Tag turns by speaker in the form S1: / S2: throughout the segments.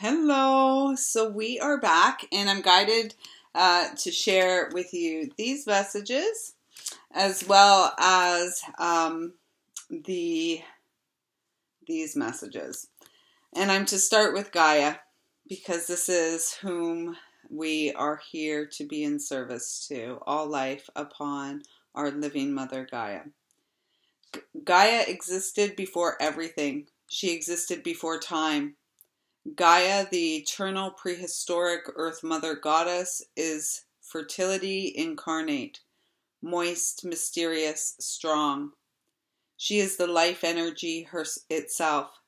S1: Hello. So we are back, and I'm guided to share with you these messages, as well as these messages. And I'm to start with Gaia, because this is whom we are here to be in service to, all life upon our living mother Gaia. Gaia existed before everything. She existed before time. Gaia, the eternal prehistoric Earth Mother Goddess, is fertility incarnate, moist, mysterious, strong. She is the life energy itself.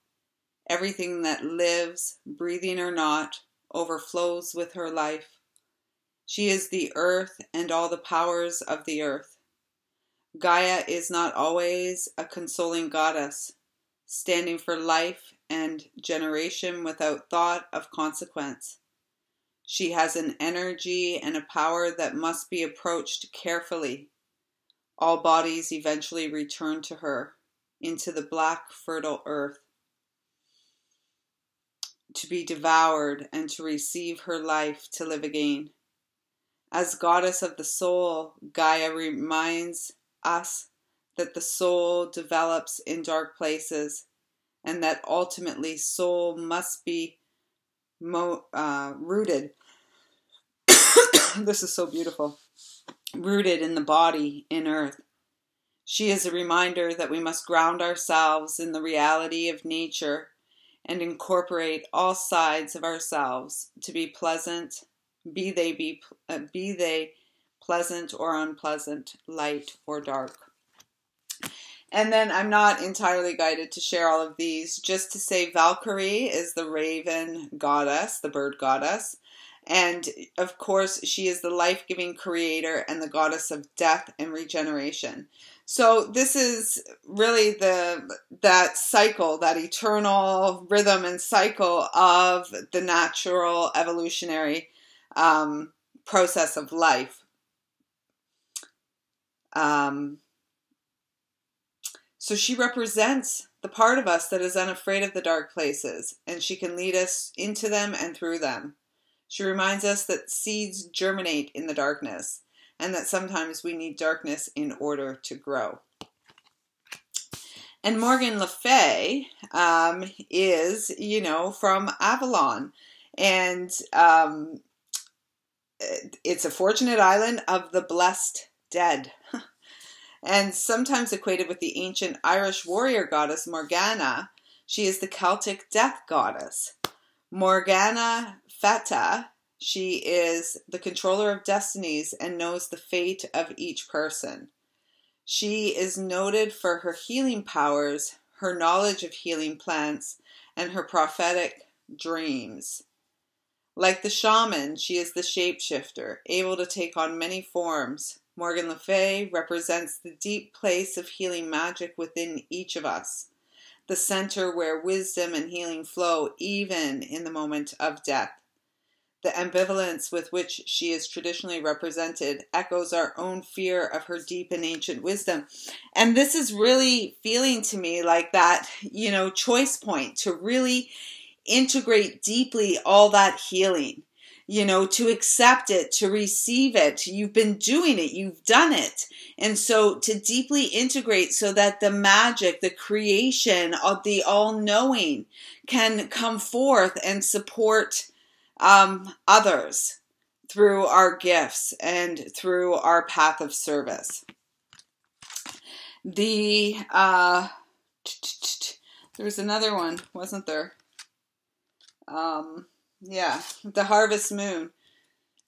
S1: Everything that lives, breathing or not, overflows with her life. She is the earth and all the powers of the earth. Gaia is not always a consoling goddess, standing for life and generation without thought of consequence. She has an energy and a power that must be approached carefully. All bodies eventually return to her, into the black, fertile earth, to be devoured and to receive her life to live again. As goddess of the soul, Gaia reminds us that the soul develops in dark places, and that ultimately soul must be rooted. This is so beautiful. Rooted in the body, in earth. She is a reminder that we must ground ourselves in the reality of nature and incorporate all sides of ourselves to be pleasant, be they pleasant or unpleasant, light or dark. And then I'm not entirely guided to share all of these, just to say Valkyrie is the raven goddess, the bird goddess. And of course, she is the life-giving creator and the goddess of death and regeneration. So this is really that cycle, that eternal rhythm and cycle of the natural evolutionary process of life. So she represents the part of us that is unafraid of the dark places, and she can lead us into them and through them. She reminds us that seeds germinate in the darkness, and that sometimes we need darkness in order to grow. And Morgan Le Fay is, from Avalon, and it's a fortunate island of the blessed dead. And sometimes equated with the ancient Irish warrior goddess Morgana. She is the Celtic death goddess. Morgana Feta, she is the controller of destinies and knows the fate of each person. She is noted for her healing powers, her knowledge of healing plants, and her prophetic dreams. Like the shaman, she is the shapeshifter, able to take on many forms. Morgan Le Fay represents the deep place of healing magic within each of us, the center where wisdom and healing flow even in the moment of death. The ambivalence with which she is traditionally represented echoes our own fear of her deep and ancient wisdom. And this is really feeling to me like that, choice point to really integrate deeply all that healing. To accept it, to receive it. You've been doing it. You've done it. And so to deeply integrate so that the magic, the creation of the all-knowing can come forth and support others through our gifts and through our path of service. There was another one, wasn't there? Yeah, the Harvest Moon,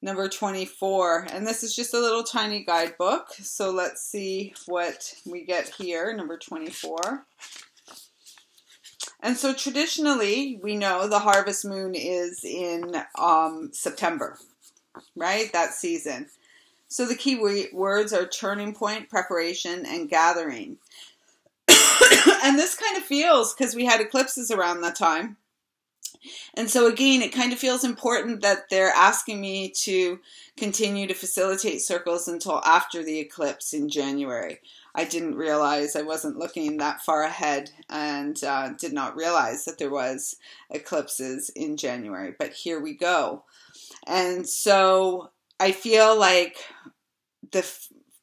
S1: number 24. And this is just a little tiny guidebook. So let's see what we get here, number 24. And so traditionally, we know the Harvest Moon is in September, right? That season. So the key words are turning point, preparation, and gathering. And this kind of feels, because we had eclipses around that time. And so again, it kind of feels important that they're asking me to continue to facilitate circles until after the eclipse in January. I didn't realize, I wasn't looking that far ahead, and did not realize that there was eclipses in January. But here we go. And so I feel like the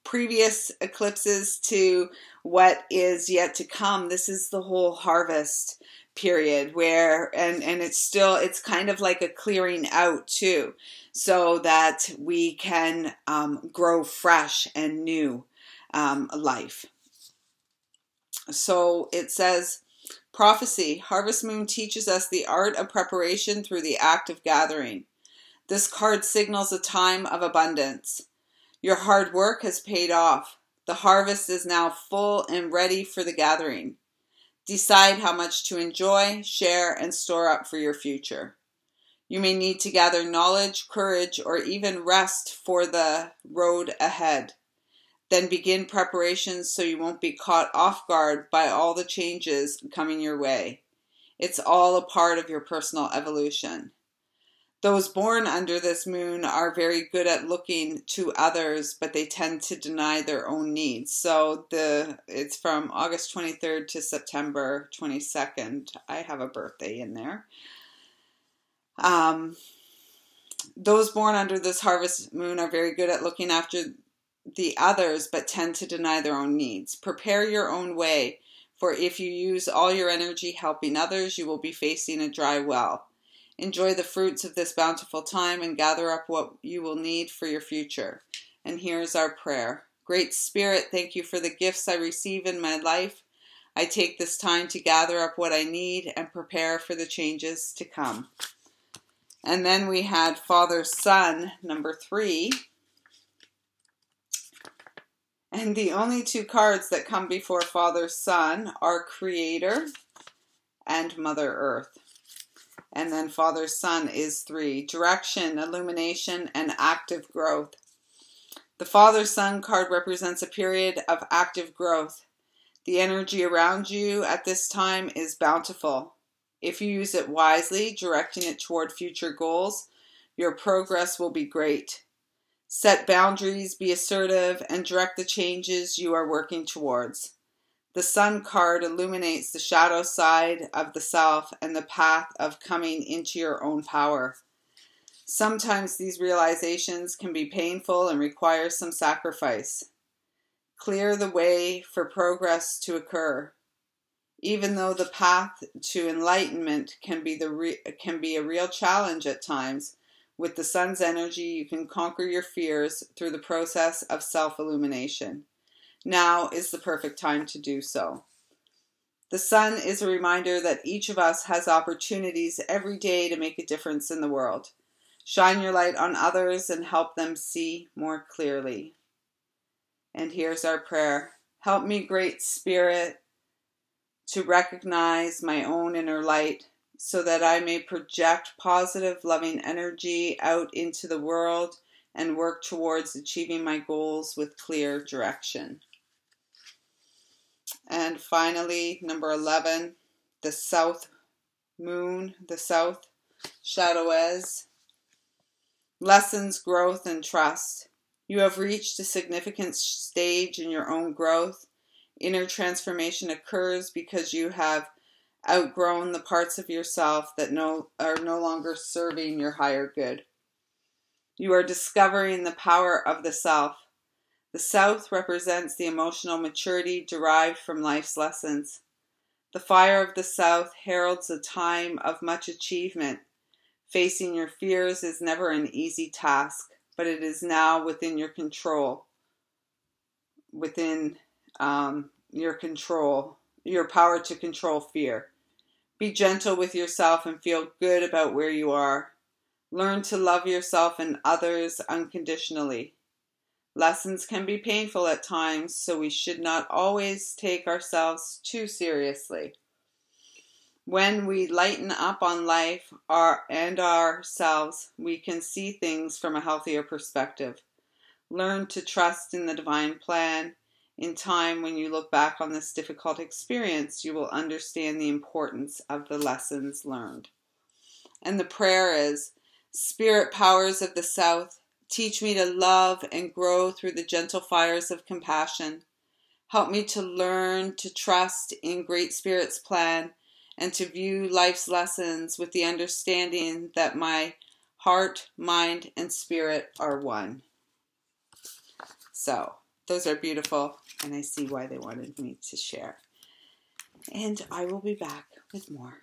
S1: previous eclipses to what is yet to come, this is the whole harvest period where, and it's kind of like a clearing out too, so that we can grow fresh and new life. So it says, prophecy, harvest moon teaches us the art of preparation through the act of gathering. This card signals a time of abundance. Your hard work has paid off. The harvest is now full and ready for the gathering. Decide how much to enjoy, share, and store up for your future. You may need to gather knowledge, courage, or even rest for the road ahead. Then begin preparations so you won't be caught off guard by all the changes coming your way. It's all a part of your personal evolution. Those born under this moon are very good at looking to others, but they tend to deny their own needs. So it's from August 23rd to September 22nd. I have a birthday in there. Those born under this harvest moon are very good at looking after the others, but tend to deny their own needs. Prepare your own way, for if you use all your energy helping others, you will be facing a dry well. Enjoy the fruits of this bountiful time and gather up what you will need for your future. And here's our prayer. Great Spirit, thank you for the gifts I receive in my life. I take this time to gather up what I need and prepare for the changes to come. And then we had Father Son, number 3. And the only two cards that come before Father Son are Creator and Mother Earth. And then Father Son is 3. Direction, illumination, and active growth. The Father Son card represents a period of active growth. The energy around you at this time is bountiful. If you use it wisely, directing it toward future goals, your progress will be great. Set boundaries, be assertive, and direct the changes you are working towards. The Sun card illuminates the shadow side of the self and the path of coming into your own power. Sometimes these realizations can be painful and require some sacrifice. Clear the way for progress to occur. Even though the path to enlightenment can be a real challenge at times, with the Sun's energy, you can conquer your fears through the process of self-illumination. Now is the perfect time to do so. The Sun is a reminder that each of us has opportunities every day to make a difference in the world. Shine your light on others and help them see more clearly. And here's our prayer. Help me, Great Spirit, to recognize my own inner light, so that I may project positive, loving energy out into the world and work towards achieving my goals with clear direction. And finally, number 11, the South Moon, the South Shadows. Lessons, growth, and trust. You have reached a significant stage in your own growth. Inner transformation occurs because you have outgrown the parts of yourself that are no longer serving your higher good. You are discovering the power of the self. The South represents the emotional maturity derived from life's lessons. The fire of the South heralds a time of much achievement. Facing your fears is never an easy task, but it is now within your control. Your power to control fear. Be gentle with yourself and feel good about where you are. Learn to love yourself and others unconditionally. Lessons can be painful at times, so we should not always take ourselves too seriously. When we lighten up on life and ourselves, we can see things from a healthier perspective. Learn to trust in the divine plan. In time, when you look back on this difficult experience, you will understand the importance of the lessons learned. And the prayer is, Spirit powers of the South, teach me to love and grow through the gentle fires of compassion. Help me to learn to trust in Great Spirit's plan and to view life's lessons with the understanding that my heart, mind, and spirit are one. So, those are beautiful, and I see why they wanted me to share. And I will be back with more.